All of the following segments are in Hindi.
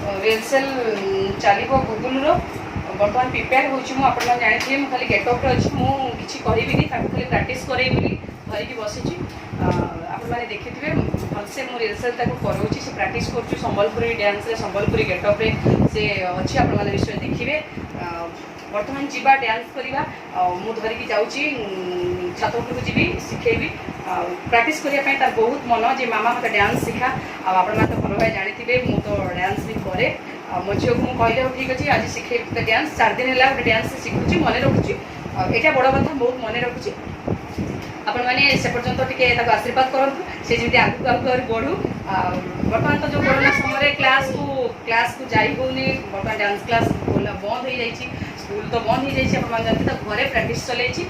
रिहर्सल चलो गुगुल बर्तमान प्रिपेयर होपन जानी मुझे खाली गेटअप अच्छी मुझे कहबी खाली प्राक्ट करें धरिकी बसी आपण मैंने देखिए भलसे मुझे रिहर्सल कराऊँगी से प्राक्ट कर संबलपुरी डांस संबलपुरी गेटअप से अच्छी आपण मैंने विषय देखिए बर्तमान जीवा डांस करवा मु धरिकी जाऊँगी छात उपरକୁ जीवी शिखेबी प्राक्ट करने तार बहुत मन जे मामा मत डांस शिखा आपण मैंने तो भल भाई जानी मु तो डांस भी करे मो झील को कहले हो ठीक अच्छे आज शिखे डांस 4 दिन है गोटे डांस शिखुची मन रखुची यहाँ बड़ कथा बहुत मन रखुची आपण मैंने से पर्यंत टे आशीर्वाद करूँ से जमी आगू आगू बढ़ू बर्तमान तो जो कोरोना समय क्लास को जाई होनी बर्तमान डांस क्लास बंद हो जाए स्कूल तो बंद हो जाए जानते तो घरे प्राक्ट चलती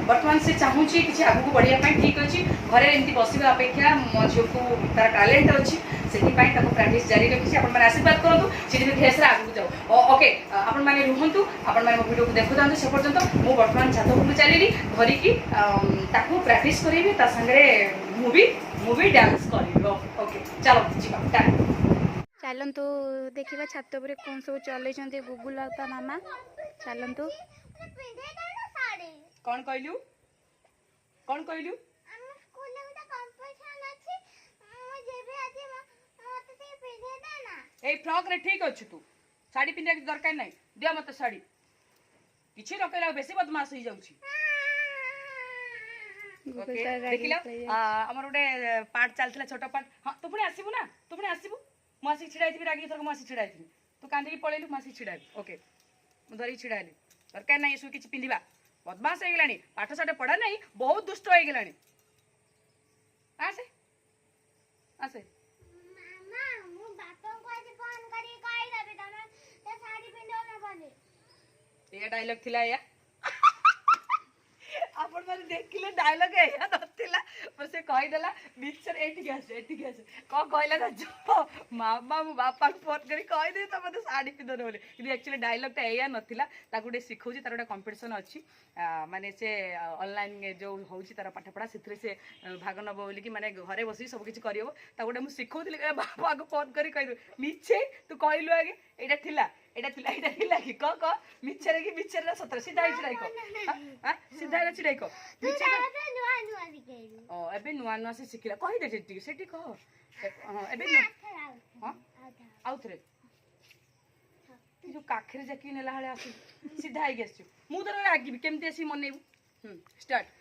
बर्तमान से चाहूँगी किसी आगू बढ़ापी ठीक अच्छे घरे एमती बसवा अपेक्षा मो झील को तार टैलेंट अच्छी से प्राक्ट जारी रखी आप आशीर्वाद करूँ सी धेस आगू जाऊ ओके आपण मैंने रुहतु आपण मैंने मो वीडियो को देखु था से पर्यंत मुझे बर्तमान छात उपरକୁ चलिली धरिकी प्राक्ट करेंगे सागर मुझे डांस करी ओके चलो जी चलतु देखा छात पर कौन सब चल गुगुल आ मामा चलतु कौन कहलु कौन कहलु ए फ्रॉक रे ठीक अच्छे तू साड़ी पिंधा दरकार नहीं दिया मत साड़ी किसी रखेला बेसी बदमाश हो जाउछि देखिल आमर गोटे पार्ट चलता छोट पार्ट हाँ तू पुणी आसबू ना तू पुणी आसबू मुझे छिड़ा रागी थर मुझे छिड़ा तू कांदी पलैलु मुझे छिड़ा ओके मुझे धरिक छिड़ा दरकार नहीं सब किसी पिंधा बदमाश हो गलानी पाठ साठ पढ़ा नहीं बहुत दुष्ट हो गलानी आसे आसे ये डायलॉग थिला या आपण माने देखिले डायलॉग है या नथिला पर से कहि देला मिक्सर एठी आसे को कहला ना जो मामा मो बापा को फोन करी कहि दे त मते साड़ी पिंदन बोले कि एक्चुअली डायलॉग ता एया नथिला ताकू डे सिखौची तार कंपटीशन अछि माने से ऑनलाइन जो होउची तार पाठ पढ़ा सिथरे से भाग नबो बोली कि माने घरे बसी सब किछि करियो ताकू डे मु सिखौतली बापा को फोन करी कहि दे मिछे तू कहलु आगे एटा थिला कि क मिछरे कि मिछरे सत्र सीधा ही चिड़ाई को हां सीधा ही चिड़ाई को ओ एबे नुआ से सिखिला कहि दे सेठी सेठी कह हां एबे हां आउथरे जो काखरे जाकी नेला हळे आसी सीधा ही गेस मु तो रागी केमते आसी मनेबू स्टार्ट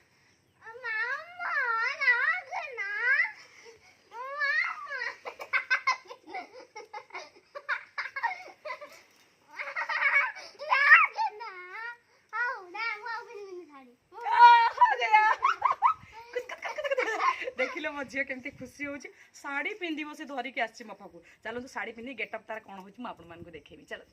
देखिले मो झील केमती खुशी होची साड़ी पिंधिबो से धरिकी आछि मो पाखु चलो साड़ी पिंधि गेटअप तार कोन होची म आपण मान को देखेबी चलो।